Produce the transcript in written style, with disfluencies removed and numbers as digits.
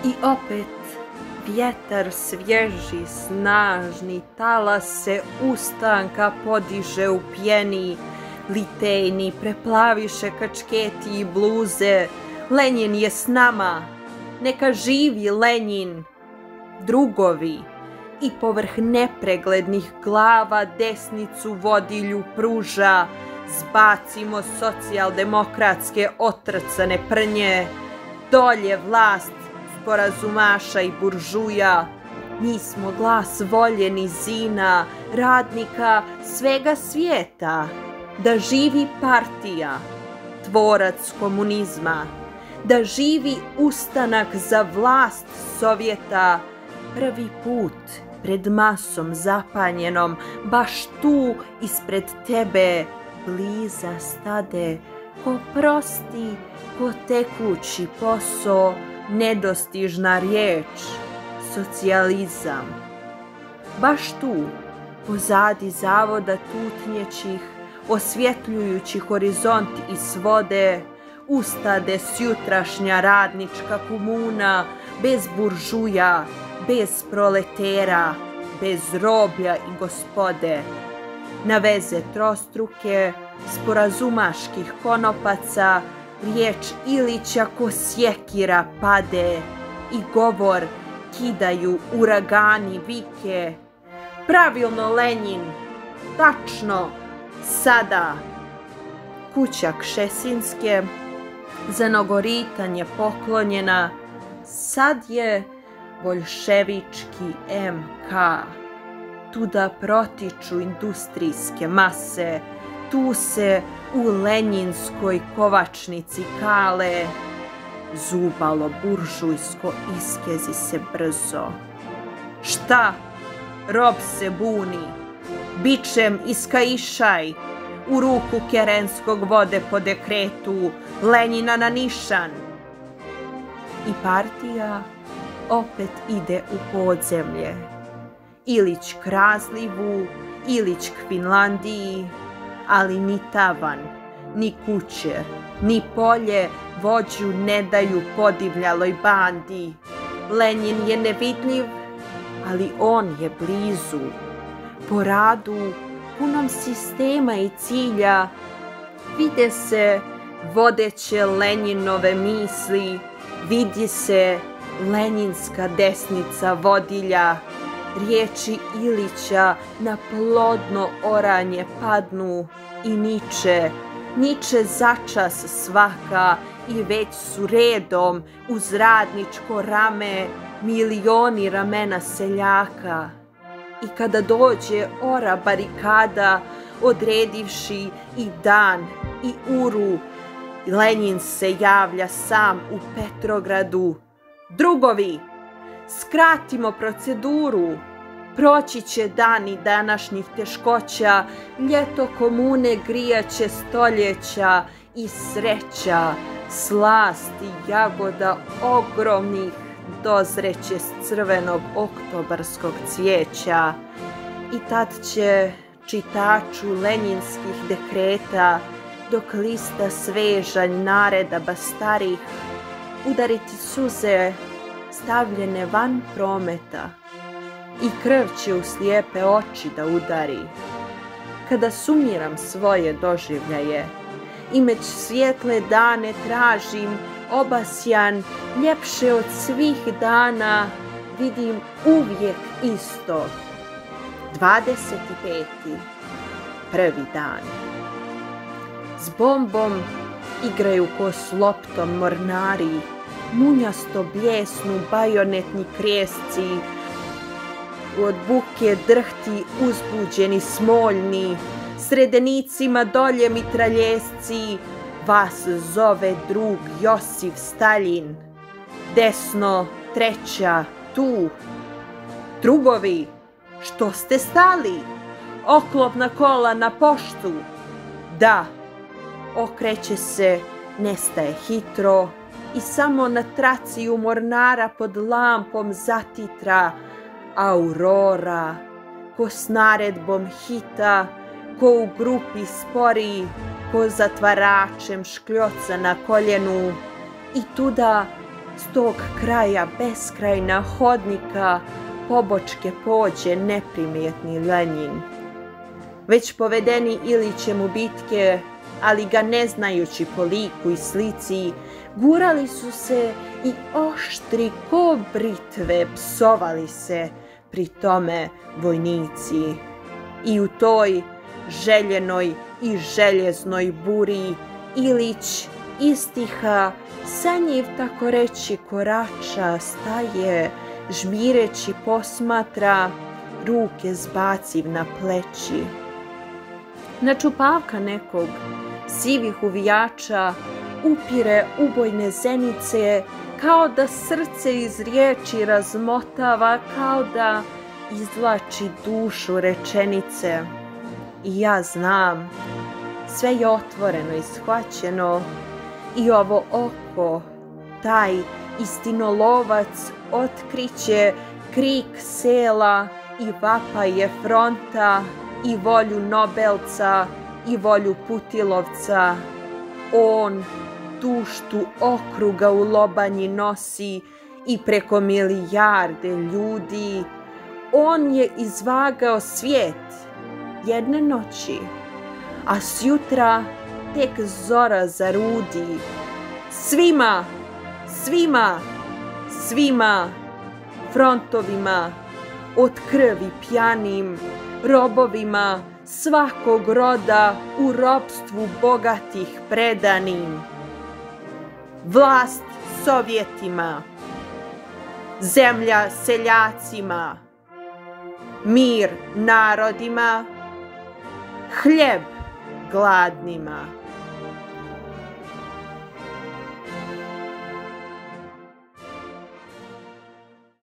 I opet vjetar svježi, snažni, talas se ustanka podiže u pjeni, litejni preplaviše kačketi i bluze. Lenjin je s nama, neka živi Lenjin. Drugovi, i povrh nepreglednih glava desnicu vodilju pruža, zbacimo socijaldemokratske otrcane prnje, dolje vlast sporazumaša i buržuja. Mi smo glas volje nizina, radnika svega svijeta. Da živi partija, tvorac komunizma, da živi ustanak za vlast Sovjeta, prvi put pred masom zapanjenom, baš tu ispred tebe, bliza stade, ko prosti, ko tekući posao, nedostižna riječ, socijalizam. Baš tu, pozadi zavoda tutnjećih, osvjetljujući horizont i svode, ustade sjutrašnja radnička komuna, bez buržuja, bez proletera, bez roblja i gospode. Na veze trostruke, sporazumaških konopaca, riječ Ilića ko sjekira pade i govor kidaju uragani vike. Pravilno Lenjin, tačno, sada. Kuća Kšesinske za Nogoritan je poklonjena, sad je boljševički MK. Tuda protiču industrijske mase, tu se u lenjinskoj kovačnici kale, zubalo buržujsko iskezi se brzo. Šta? Rob se buni, bičem iskaišaj, u ruku kerenskog vode po dekretu, Lenjina na nišan. I partija opet ide u podzemlje. Ilić k razlivu, Ilić k Finlandiji, ali ni tavan, ni kuće, ni polje vođu ne daju podivljaloj bandi. Lenjin je nevidljiv, ali on je blizu. Po radu, punom sistema i cilja, vide se vodeće Lenjinove misli, vidi se lenjinska desnica vodilja, riječi Ilića na plodno oranje padnu i niče začas svaka i već su redom uz radničko rame milioni ramena seljaka. I kada dođe ora barikada, odredivši i dan i uru, Lenjin se javlja sam u Petrogradu. Drugovi, skratimo proceduru, proći će dani današnjih teškoća, ljeto komune grijaće stoljeća i sreća, slast i jagoda ogromnih dozreće s crvenog oktobarskog cvijeća. I tad će čitaču lenjinskih dekreta, dok lista svežanj naredaba starih, udariti suze stavljene van prometa i krv će u slijepe oči da udari. Kada sumiram svoje doživljaje i među svijetle dane tražim obasjan, ljepše od svih dana, vidim uvijek isto. 25. prvi dan. S bombom igraju ko s loptom mornari, munjasto bljesnu bajonetni krijesci, od buke drhti uzbuđeni smoljni, sredenicima dolje mitraljesci, vas zove drug Josif Staljin. Desno, treća, tu. Drugovi, što ste stali? Oklopna kola na poštu. Da, okreće se, nestaje hitro i samo na traci u mornara pod lampom zatitra Aurora, ko s naredbom hita, ko u grupi spori, ko zatvaračem škljoca na koljenu. I tuda s tog kraja beskrajna hodnika pobočke pođe neprimjetni Lenjin. Već povedeni Ilićem u bitke, ali ga ne znajući po liku i slici, gurali su se i oštri ko britve psovali se pri tome vojnici. I u toj željenoj i željeznoj buri Ilić istiha, sa njiv tako reći korača, staje, žmireći posmatra, ruke zbaciv na pleći. Na čupavka nekog sivih uvijača upire ubojne zenice, kao da srce iz riječi razmotava, kao da izvlači dušu rečenice. I ja znam, sve je otvoreno i shvaćeno, i ovo oko, taj istinolovac, otkriće krik sela i vapaje fronta, i volju Nobelca, i volju Putilovca. On tuštu okruga u lobanji nosi i preko milijarde ljudi. On je izvagao svijet jedne noći, a sjutra tek zora zarudi. Svima, svima, svima frontovima, od krvi pjanim, robovima svakog roda u ropstvu bogatih predanim. Vlast Sovjetima, zemlja seljacima, mir narodima, hljeb gladnima.